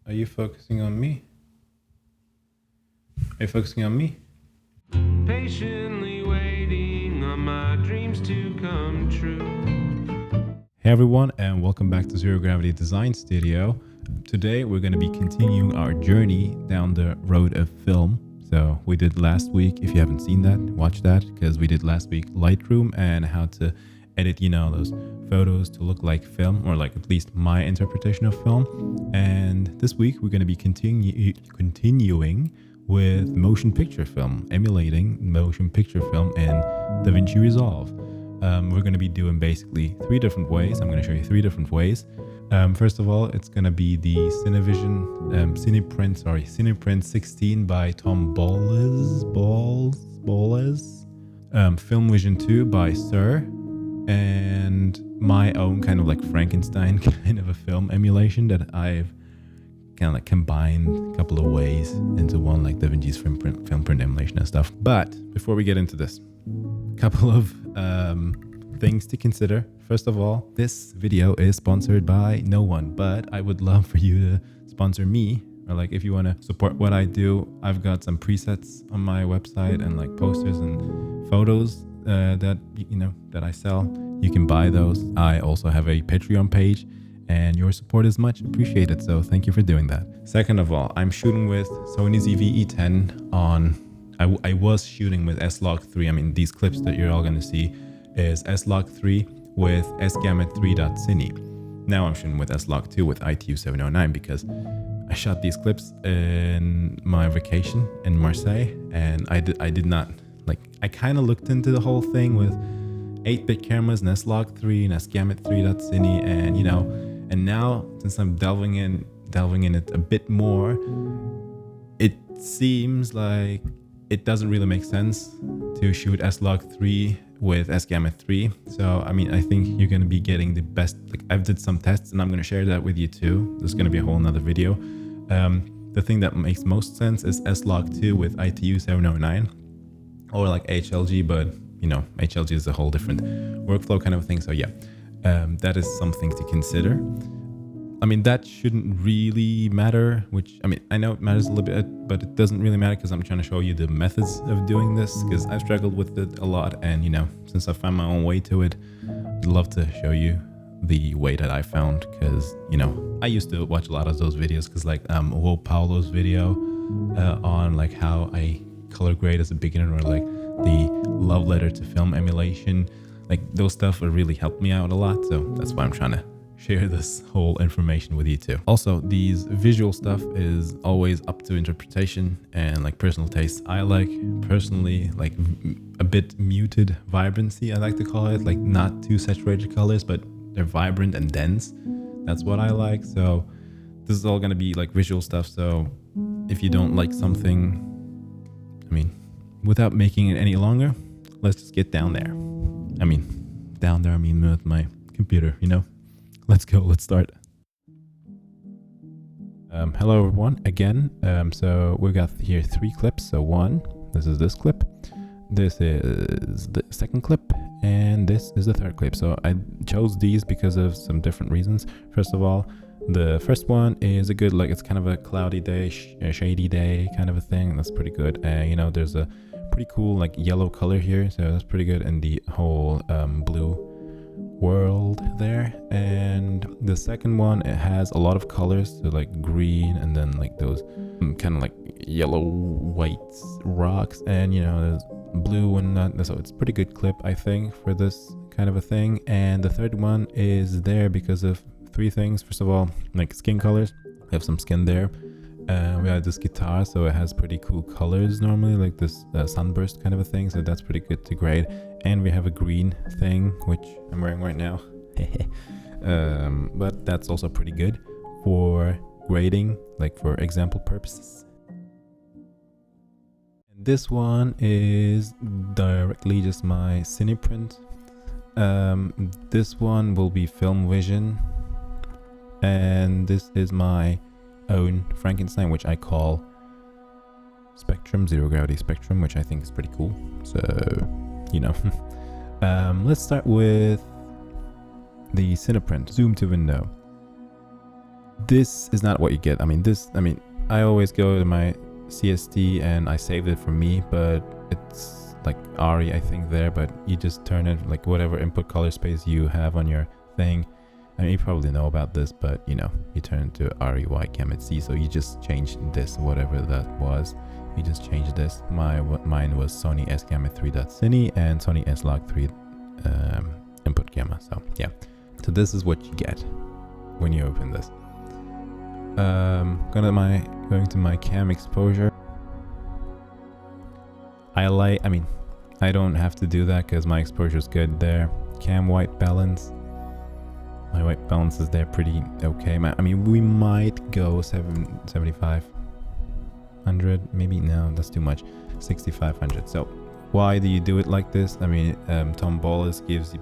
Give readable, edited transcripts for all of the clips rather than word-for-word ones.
Are you focusing on me? Are you focusing on me? Patiently waiting on my dreams to come true. Hey everyone, and welcome back to Zero Gravity Design Studio. Today we're going to be continuing our journey down the road of film. So we did last week, if you haven't seen that, watch that, because we did last week Lightroom and how to edit, those photos to look like film, or like at least my interpretation of film. And this week we're going to be continuing with motion picture film, emulating motion picture film in Davinci Resolve. We're going to be doing basically three different ways. I'm going to show you three different ways. First of all, it's going to be the CinePrint16 by Tom Boles, FilmVision II by Sir, and my own kind of like Frankenstein kind of a film emulation that I've kind of like combined a couple of ways into one, like Davinci's film print emulation and stuff. But before we get into this, a couple of things to consider. First of all, this video is sponsored by no one, but I would love for you to sponsor me, or like if you want to support what I do, I've got some presets on my website and like posters and photos that I sell. You can buy those. I also have a Patreon page, and your support is much appreciated, so thank you for doing that. Second of all, I'm shooting with Sony ZV-E10 on, I was shooting with S-Log3. I mean, these clips that you're all going to see is S-Log3 with sgamut3.cine. Now I'm shooting with S-Log2 with ITU709 because I shot these clips in my vacation in Marseille, and I did not, like, I kind of looked into the whole thing with 8-bit cameras and S-Log3 and sgamut3.cine, and now since I'm delving in it a bit more, it seems like it doesn't really make sense to shoot S-Log3 with sgamut3. So I mean, I think you're going to be getting the best. Like, I've did some tests and I'm going to share that with you too. There's going to be a whole nother video. The thing that makes most sense is S-Log2 with ITU709 or like HLG, but HLG is a whole different workflow kind of thing. So yeah, that is something to consider. I mean, that shouldn't really matter, which, I mean, I know it matters a little bit, but it doesn't really matter because I'm trying to show you the methods of doing this, because I've struggled with it a lot. And, since I found my own way to it, I'd love to show you the way that I found, because, I used to watch a lot of those videos because like Will Paulo's video on like how I color grade as a beginner, or like the love letter to film emulation, like those stuff would really help me out a lot. So that's why I'm trying to share this whole information with you too. Also, these visual stuff is always up to interpretation and like personal taste. I like personally like a bit muted vibrancy, I like to call it, like not too saturated colors, but they're vibrant and dense. That's what I like. So this is all going to be like visual stuff. So if you don't like something, I mean, without making it any longer, let's just get down there. I mean, down there, I mean with my computer, Let's go, let's start. Hello everyone, again. So we got here three clips. So one, this is this clip, this is the second clip, and this is the third clip. So I chose these because of some different reasons. First of all, the first one is a good, like, it's kind of a cloudy day, shady day kind of a thing. That's pretty good. There's a pretty cool like yellow color here, so that's pretty good, and the whole blue world there. And the second one, it has a lot of colors, so like green, and then like those kind of like yellow white rocks, and there's blue and that. So it's a pretty good clip, I think, for this kind of a thing. And the third one is there because of three things. First of all, like skin colors. We have some skin there. We have this guitar, so it has pretty cool colors normally, like this sunburst kind of a thing, so that's pretty good to grade. And we have a green thing, which I'm wearing right now. But that's also pretty good for grading, like for example purposes. And this one is directly just my CinePrint. This one will be FilmVision, and this is my own Frankenstein, which I call Spectrum, Zero Gravity Spectrum, which I think is pretty cool. So, let's start with the CinePrint. Zoom to window. this is not what you get. I mean, I always go to my CST and I save it for me, but it's like ARI, I think, there, but you just turn it like whatever input color space you have on your thing. I mean, you probably know about this, but you know, you turn it to REY Gamut C. So you just change this, whatever that was. You just change this. Mine was Sony S Gamma 3.Cine and Sony S Log 3 input gamma. So yeah, so this is what you get when you open this. Going to my cam exposure. I mean, I don't have to do that because my exposure is good there. Cam white balance. My white balance is there pretty okay. I mean, we might go 7,500, maybe. No, that's too much. 6,500. So why do you do it like this? I mean, Tom Bolles gives you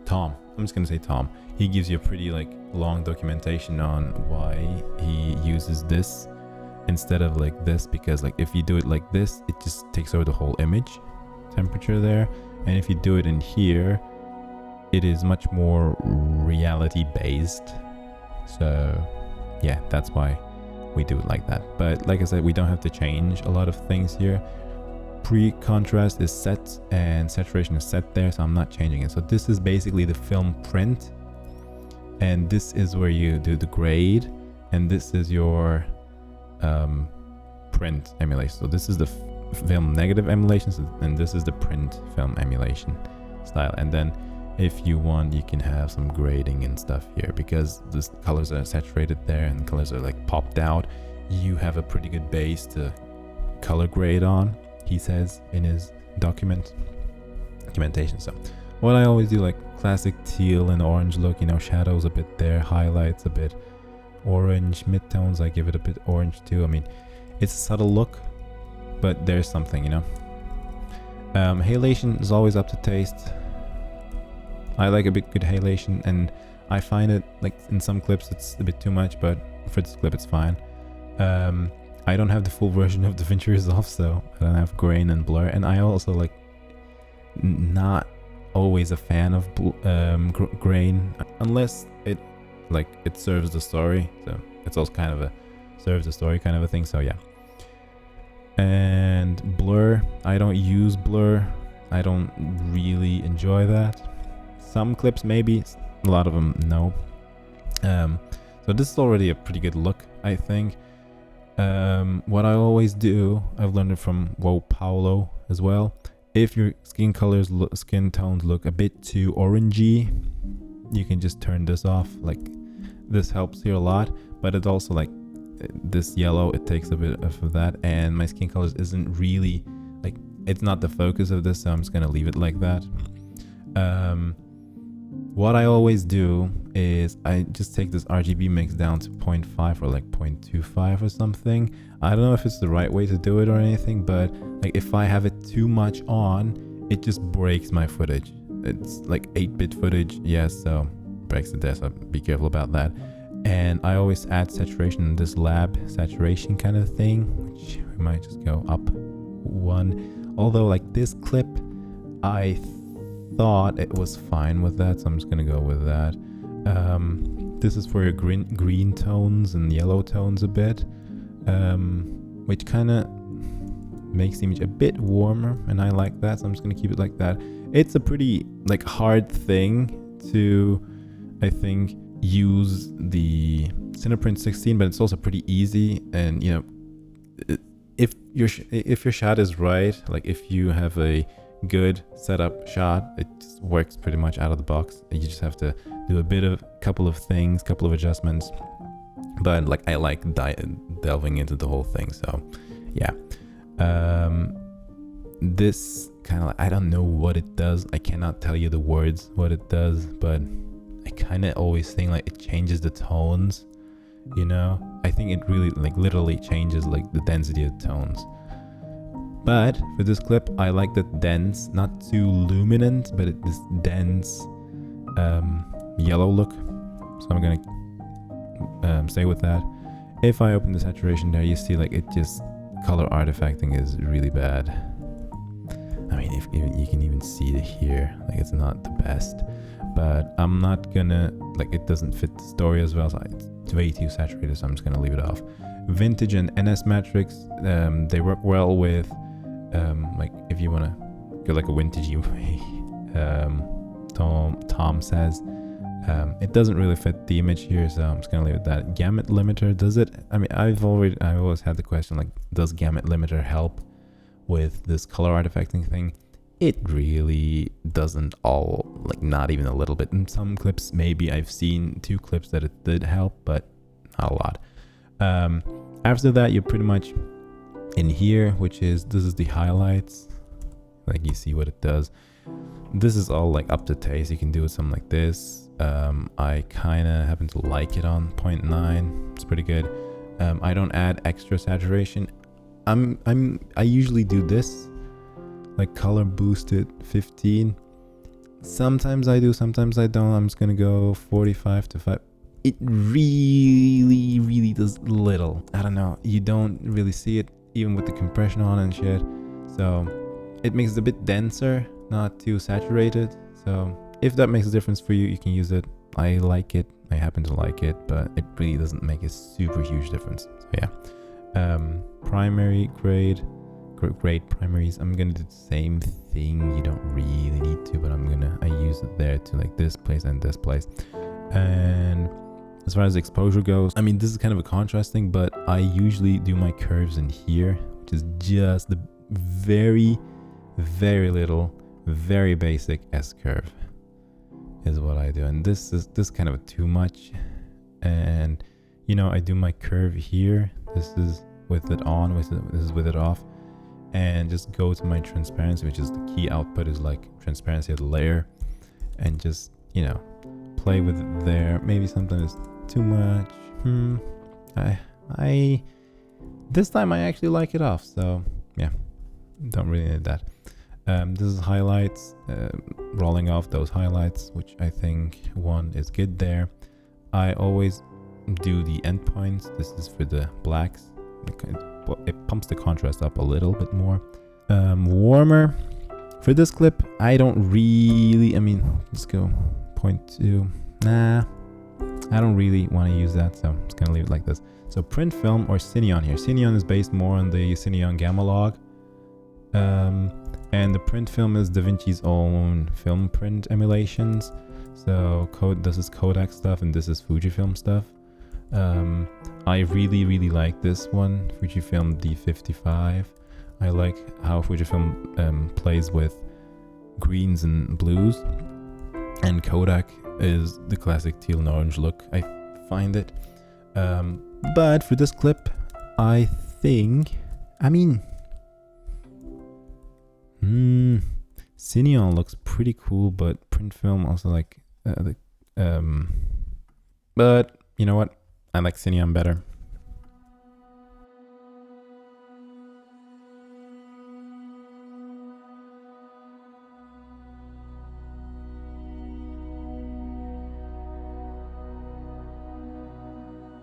Tom. I'm just gonna say Tom. He gives you a pretty like long documentation on why he uses this instead of like this, because like if you do it like this, it just takes over the whole image temperature there, and if you do it in here, it is much more reality based. So yeah, that's why we do it like that. But like I said, we don't have to change a lot of things here. Pre-contrast is set and saturation is set there, so I'm not changing it. So this is basically the film print, and this is where you do the grade, and this is your print emulation. So this is the film negative emulation, and this is the print film emulation style. And then if you want, you can have some grading and stuff here, because the colors are saturated there and the colors are like popped out. You have a pretty good base to color grade on, he says in his documentation. So what I always do, like classic teal and orange look, you know, shadows a bit there, highlights a bit orange, midtones I give it a bit orange too. I mean, it's a subtle look, but there's something, you know. Halation is always up to taste. I like a bit good halation, and I find it like in some clips it's a bit too much, but for this clip it's fine. I don't have the full version of Davinci Resolve, so I don't have grain and blur, and I also like not always a fan of grain unless it serves the story. So it's also kind of a serves the story kind of a thing. So yeah. And blur, I don't use blur. I don't really enjoy that. Some clips maybe, a lot of them no. So this is already a pretty good look, I think. What I always do, I've learned it from Paulo as well. If your skin tones look a bit too orangey, you can just turn this off. Like this helps here a lot, but it's also like this yellow, it takes a bit of that, and my skin colors isn't really like, it's not the focus of this, so I'm just gonna leave it like that. What I always do is I just take this RGB mix down to 0.5 or like 0.25 or something. I don't know if it's the right way to do it or anything, but like if I have it too much on, it just breaks my footage. It's like 8-bit footage, yes, so breaks it there, so be careful about that. And I always add saturation in this lab saturation kind of thing, which we might just go up one. Although like this clip, I thought it was fine with that, so I'm just gonna go with that. This is for your green tones and yellow tones a bit, which kind of makes the image a bit warmer, and I like that, so I'm just gonna keep it like that. It's a pretty like hard thing to, I think, use the CinePrint16, but it's also pretty easy. And you know, if your shot is right, like if you have a good setup shot, it just works pretty much out of the box. You just have to do couple of adjustments, but like I like delving into the whole thing. So yeah, this kind of, I don't know what it does. I cannot tell you the words what it does, but I kind of always think like it changes the tones, you know. I think it really like literally changes like the density of tones. But for this clip, I like the dense, not too luminant, but this dense yellow look. So I'm gonna stay with that. If I open the saturation there, you see like it just, color artifacting is really bad. I mean, if you can even see it here, like it's not the best. but I'm not gonna, like, it doesn't fit the story as well, so it's way too saturated, so I'm just gonna leave it off. Vintage and NS metrics, they work well with like if you want to go like a vintagey way. Tom says it doesn't really fit the image here, so I'm just gonna leave it at that. Gamut limiter, does it? I mean, I always had the question, like, does gamut limiter help with this color artifacting thing? It really doesn't, all, like, not even a little bit. In some clips, maybe I've seen 2 clips that it did help, but not a lot. After that, you're pretty much in here, which is, this is the highlights. Like, you see what it does. This is all like up to taste. You can do something like this. I kind of happen to like it on 0.9. It's pretty good. I don't add extra saturation. I usually do this, like color boosted 15. Sometimes I do, sometimes I don't. I'm just gonna go 45 to 5. It really does little. I don't know. You don't really see it even with the compression on and shit. So it makes it a bit denser, not too saturated. So if that makes a difference for you, you can use it. I like it. I happen to like it, but it really doesn't make a super huge difference. So yeah. Primary grade primaries. I'm gonna do the same thing. You don't really need to, but I use it there to like this place and this place. And as far as exposure goes, I mean, this is kind of a contrast thing, but I usually do my curves in here, which is just the very little, very basic S curve is what I do. And this is kind of too much. And you know, I do my curve here. This is with it on, this is with it off. And just go to my transparency, which is the key output, is like transparency of the layer, and just, you know, play with it there. Maybe sometimes it's too much. I this time I actually like it off, so yeah, don't really need that. This is highlights, rolling off those highlights, which I think one is good there. I always do the endpoints. This is for the blacks. It pumps the contrast up a little bit more. Warmer for this clip, I don't really, I mean, let's go 0.2. Nah, I don't really want to use that, so I'm just gonna leave it like this. So print film or Cineon here. Cineon is based more on the Cineon Gamma Log, and the print film is Davinci's own film print emulations. So this is Kodak stuff and this is Fujifilm stuff. I really like this one, Fujifilm D55. I like how Fujifilm plays with greens and blues, and Kodak is the classic teal and orange look, I find it. But for this clip, I think, I mean, Cineon looks pretty cool, but print film also like but you know what? I like Cineon better.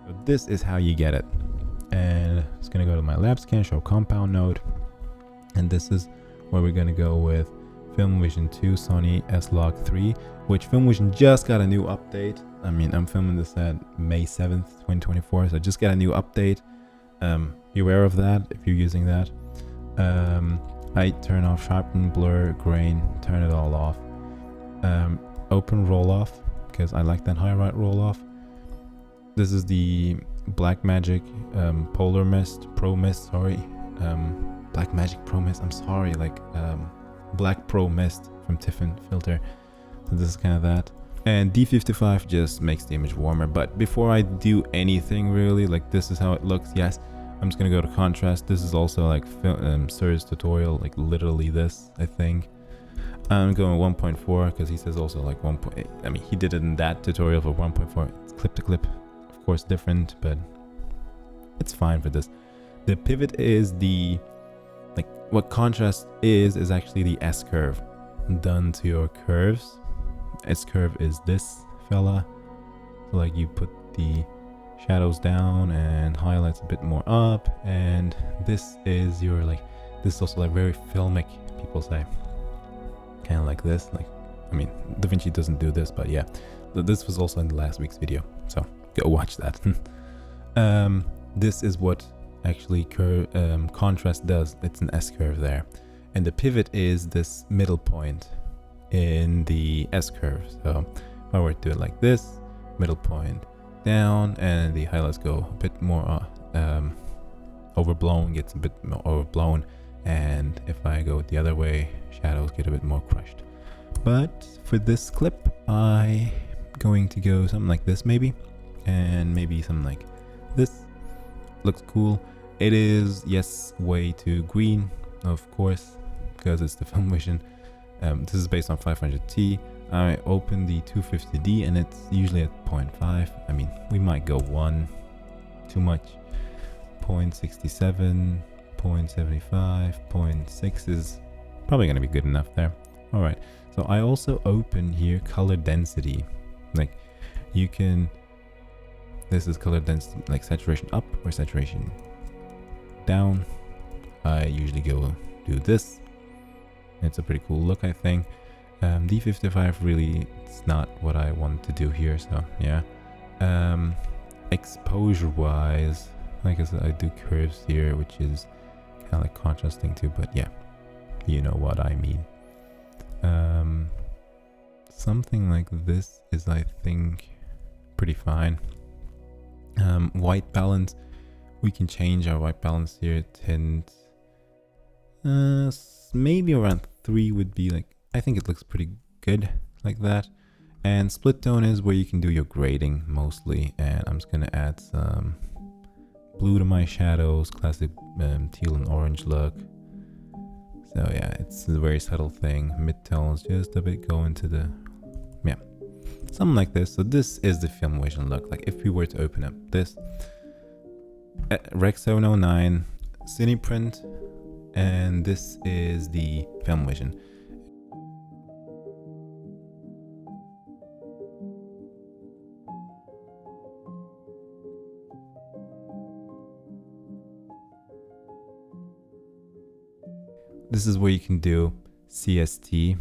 So this is how you get it. And it's gonna go to my lab scan, show compound node. And this is where we're gonna go with FilmVision II Sony S-Log3, which FilmVision just got a new update. I mean, I'm filming this at May 7th, 2024, so I just got a new update. Be aware of that if you're using that. I turn off sharpen, blur, grain, turn it all off. Open roll off, because I like that high right roll off. This is the Blackmagic Polar Mist, Pro Mist, sorry. Blackmagic Pro Mist, I'm sorry, like Black Pro Mist from Tiffin filter. So this is kind of that. And D55 just makes the image warmer. But before I do anything really, like this is how it looks. Yes, I'm just gonna go to contrast. This is also like Sir's tutorial, like literally this, I think. I'm going 1.4 because he says also like 1.8. I mean, he did it in that tutorial for 1.4. It's clip to clip, of course different, but it's fine for this. The pivot is the, like what contrast is actually the S curve done to your curves. S curve is this fella. So like you put the shadows down and highlights a bit more up, and this is your like, this is also like very filmic, people say. Kind of like this, like I mean, Davinci doesn't do this, but yeah, this was also in the last week's video, so go watch that. This is what actually contrast does. It's an S-curve there, and the pivot is this middle point in the S-curve. So if I were to do it like this, middle point down, and the highlights go a bit more overblown, gets a bit more overblown, and if I go the other way, shadows get a bit more crushed. But for this clip, I'm going to go something like this maybe, and maybe something like this. Looks cool. It is, yes, way too green, of course, because it's the FilmVision. This is based on 500T. I opened the 250D and it's usually at 0.5. I mean, we might go one too much. 0.67, 0.75, 0.6 is probably going to be good enough there. All right. So I also open here color density. Like you can, this is color density, like saturation up or saturation down. I usually go do this. It's a pretty cool look, I think. D55 really, it's not what I want to do here, so yeah. Exposure wise, like I said, I do curves here, which is kind of like contrasting too, but yeah, you know what I mean. Something like this is, I think, pretty fine. White balance, we can change our white balance here. Tint, maybe around 3 would be like, I think it looks pretty good like that. And split tone is where you can do your grading mostly, and I'm just gonna add some blue to my shadows, classic teal and orange look. So yeah, it's a very subtle thing. Mid-tones just a bit go into the, yeah, something like this. So this is the FilmVision look. Like if we were to open up this Rec 709 CinePrint, and this is the FilmVision. This is where you can do CST.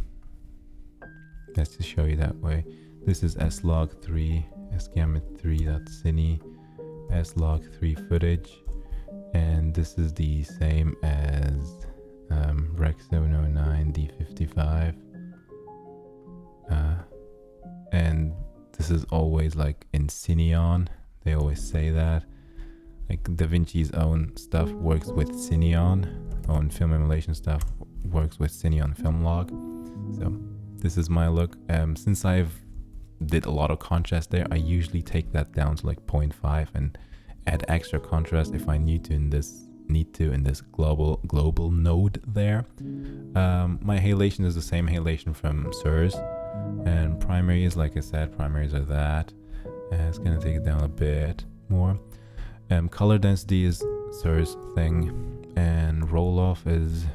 Let's just show you that way. This is slog3, sgamut3.cine, slog3 footage, and this is the same as Rec 709 D55. And this is always like in Cineon. They always say that. Like Davinci's own stuff works with Cineon. Own film emulation stuff works with Cineon Film Log. So this is my look. Since I've did a lot of contrast there, I usually take that down to like 0.5 and add extra contrast if I need to in this global node there. My halation is the same halation from SIRS, and primary is, like I said, primaries are that. It's gonna take it down a bit more. Color density is SIRS thing, and roll off is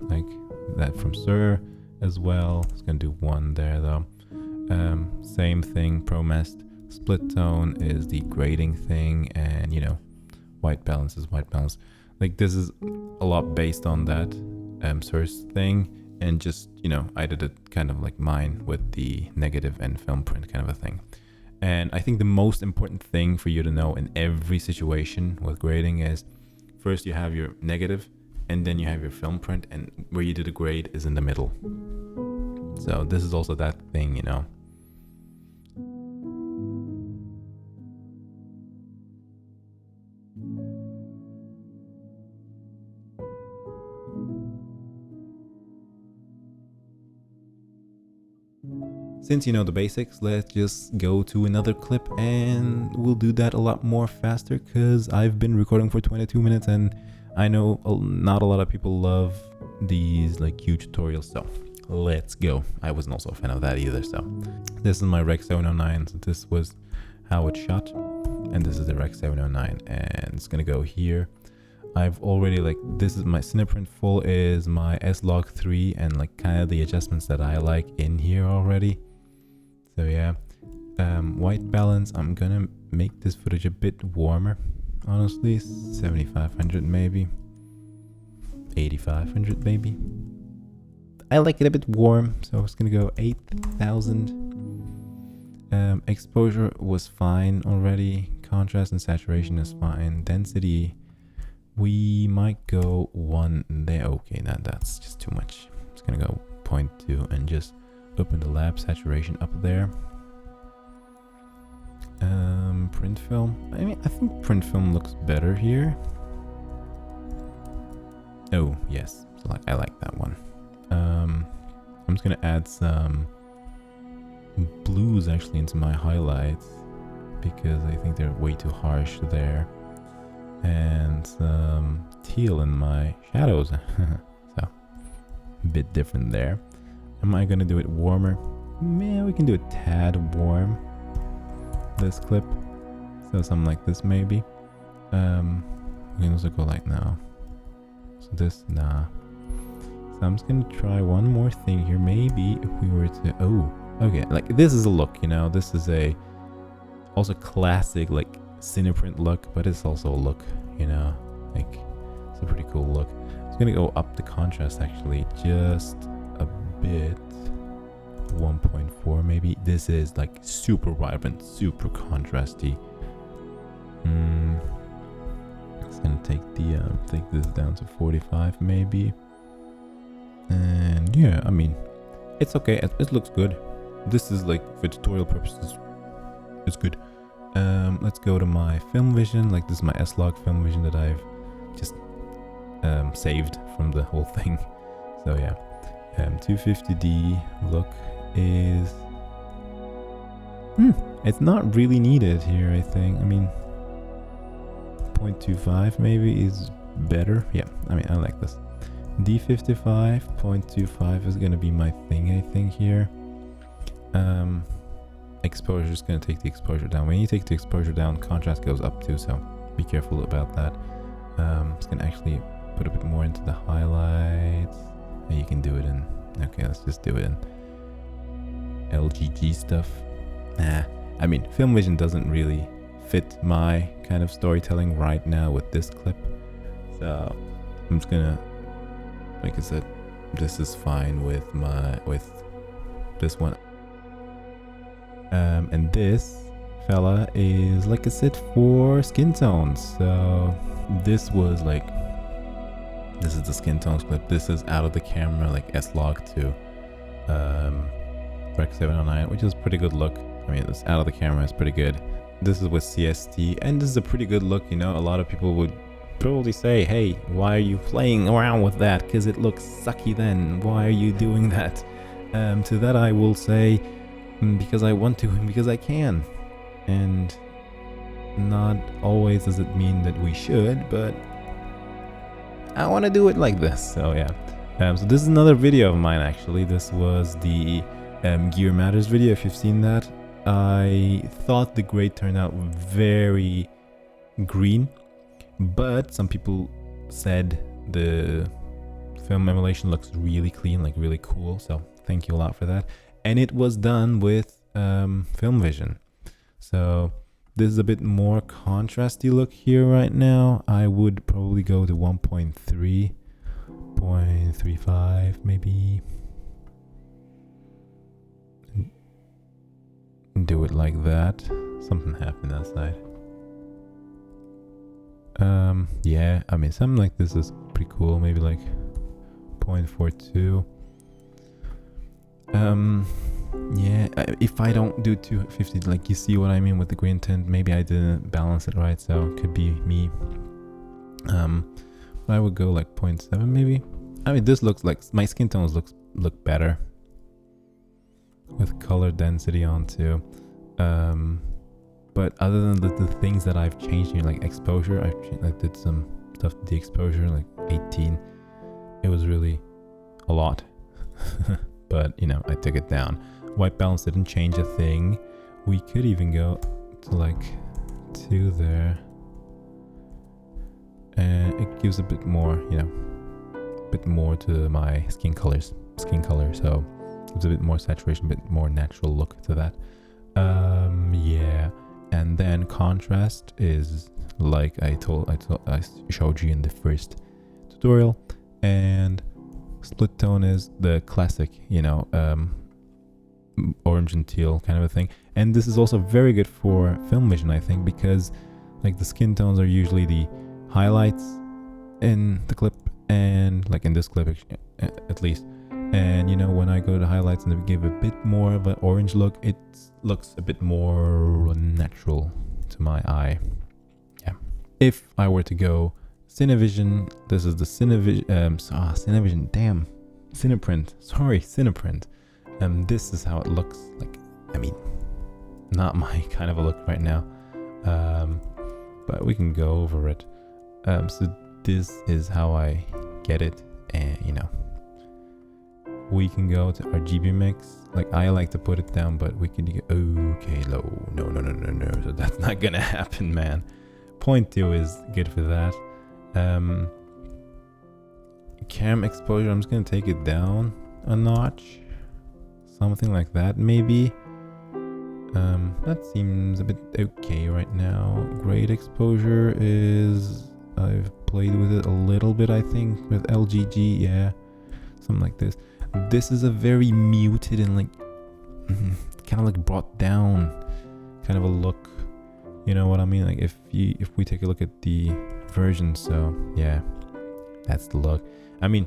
like that from SIR as well. It's gonna do 1 there though. Same thing, ProMest. Split tone is the grading thing, and you know, white balance is white balance. Like this is a lot based on that SIRS thing, and just, you know, I did it kind of like mine with the negative and film print kind of a thing. And I think the most important thing for you to know in every situation with grading is, first you have your negative, and then you have your film print, and where you do the grade is in the middle. So this is also that thing, you know. Since you know the basics, let's just go to another clip, and we'll do that a lot more faster because I've been recording for 22 minutes and I know not a lot of people love these like huge tutorials, so let's go. I wasn't also a fan of that either. So this is my Rec 709, so this was how it shot, and this is the Rec 709, and it's gonna go here. I've already, like, this is my CinePrint full is my slog3 and like kind of the adjustments that I like in here already. So yeah, white balance, I'm gonna make this footage a bit warmer, honestly. 7500 maybe, 8500 maybe. I like it a bit warm, so it's gonna go 8000. Exposure was fine already. Contrast and saturation is fine. Density, we might go 1 there. Okay, that's just too much. It's gonna go 0.2 and just open the lab. Saturation up there. Print film. I mean, I think print film looks better here. Oh yes, so like I like that one. I'm just gonna add some blues actually into my highlights because I think they're way too harsh there, and some teal in my shadows. So a bit different there. Am I gonna do it warmer? Yeah, we can do a tad warm. This clip, so something like this maybe. We can also go like now. So this, nah. So I'm just gonna try one more thing here. Maybe if we were to, okay, like this is a look, you know, this is a also classic like CinePrint look, but it's also a look, you know, like it's a pretty cool look. I'm gonna go up the contrast actually just a bit. 1.4 maybe. This is like super vibrant, super contrasty. It's gonna take this down to 45 maybe. And yeah, I mean, it's okay. It looks good. This is like for tutorial purposes, it's good. Let's go to my FilmVision. Like this is my S-Log FilmVision that I've just saved from the whole thing. So yeah, 250D look is it's not really needed here, I think. I mean 0.25 maybe is better. Yeah, I mean I like this. D55 0.25 is gonna be my thing, I think here. Exposure is gonna take the exposure down. When you take the exposure down, contrast goes up too, so be careful about that. It's gonna actually put a bit more into the highlights. And you can do it in, okay, let's just do it in LGG stuff. I mean, FilmVision doesn't really fit my kind of storytelling right now with this clip. So I'm just gonna, like I said, this is fine with this one. And this fella is, like I said, for skin tones. So this was like, this is the skin tones clip. This is out of the camera, like S-Log to Rec 709, which is a pretty good look. I mean, it's out of the camera, it's pretty good. This is with CST, and this is a pretty good look. You know, a lot of people would probably say, hey, why are you playing around with that? Because it looks sucky then. Why are you doing that? To that I will say, because I want to and because I can. And not always does it mean that we should, but I want to do it like this. So yeah. So this is another video of mine actually. This was the Gear Matters video, if you've seen that. I thought the gray turned out very green, but some people said the film emulation looks really clean, like really cool. So thank you a lot for that. And it was done with FilmVision. So this is a bit more contrasty look here right now. I would probably go to 1.3, 0.35 maybe. And do it like that. Something happened outside. Yeah, I mean something like this is pretty cool. Maybe like 0.42. Yeah, if I don't do 250, like you see what I mean with the green tint, maybe I didn't balance it right, so it could be me. I would go like 0.7 maybe. I mean, this looks like my skin tones look better with color density on too. But other than the things that I've changed here, like exposure, I did some stuff with the exposure, like 18. It was really a lot. But you know, I took it down. White balance didn't change a thing. We could even go to like 2 there, and it gives a bit more, you know, a bit more to my skin color. So it's a bit more saturation, a bit more natural look to that. Yeah, and then contrast is like I showed you in the first tutorial, and split tone is the classic, orange and teal kind of a thing. And this is also very good for FilmVision, I think, because like the skin tones are usually the highlights in the clip, and like in this clip at least. And when I go to highlights and give a bit more of an orange look, it looks a bit more natural to my eye. Yeah. If I were to go CineVision, this is the CineVision, damn, CinePrint, sorry, CinePrint. This is how it looks like. I mean, not my kind of a look right now, but we can go over it. So this is how I get it, and we can go to RGB mix. Like I like to put it down, but we can go okay low. No. So that's not gonna happen, man. 0.2 is good for that. Cam exposure, I'm just gonna take it down a notch, something like that maybe. That seems a bit okay right now. Grade exposure is, I've played with it a little bit, I think, with LGG, yeah, something like this. This is a very muted and like kind of like brought down kind of a look, you know what I mean? Like if we take a look at the version, so yeah, that's the look. I mean,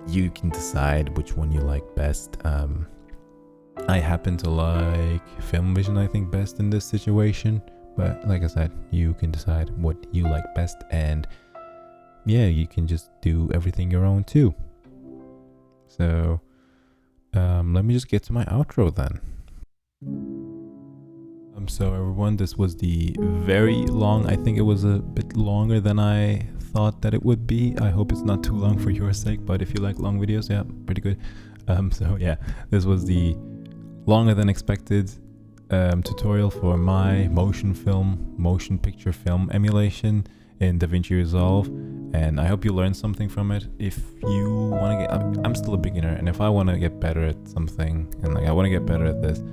you can decide which one you like best. I happen to like FilmVision, I think, best in this situation, but like I said, you can decide what you like best, and yeah, you can just do everything your own too. So let me just get to my outro then. So everyone, this was the very long, I think it was a bit longer than I thought that it would be. I hope it's not too long for your sake, but if you like long videos, yeah, pretty good. So yeah, this was the longer than expected tutorial for my motion picture film emulation in Davinci Resolve, and I hope you learned something from it. If you want to get, I'm still a beginner, and if I want to get better at something, and like I want to get better at this,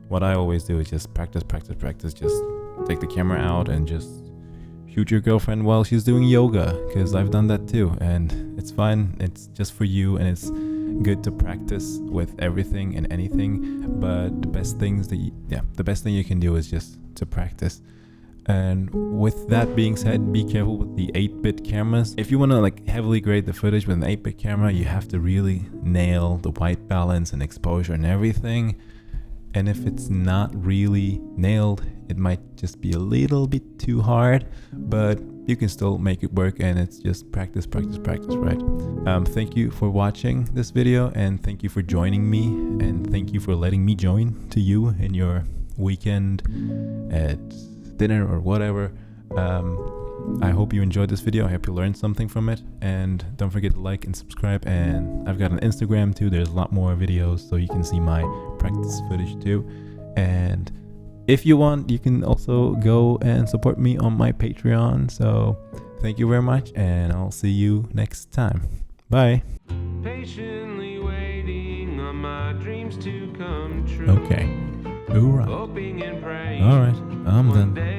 what I always do is just practice. Just take the camera out and just shoot your girlfriend while she's doing yoga, because I've done that too, and it's fine. It's just for you, and it's good to practice with everything and anything. But the best thing you can do is just to practice. And with that being said, be careful with the 8-bit cameras. If you want to like heavily grade the footage with an 8-bit camera, you have to really nail the white balance and exposure and everything. And if it's not really nailed, it might just be a little bit too hard, but you can still make it work, and it's just practice, right? Thank you for watching this video, and thank you for joining me, and thank you for letting me join to you in your weekend at dinner or whatever. I hope you enjoyed this video. I hope you learned something from it, and don't forget to like and subscribe. And I've got an Instagram too. There's a lot more videos, so you can see my practice footage too. And if you want, you can also go and support me on my Patreon. So thank you very much, and I'll see you next time. Bye. Patiently waiting on my dreams to come true. Okay. All right. Hoping and praying. All right. I'm one done. day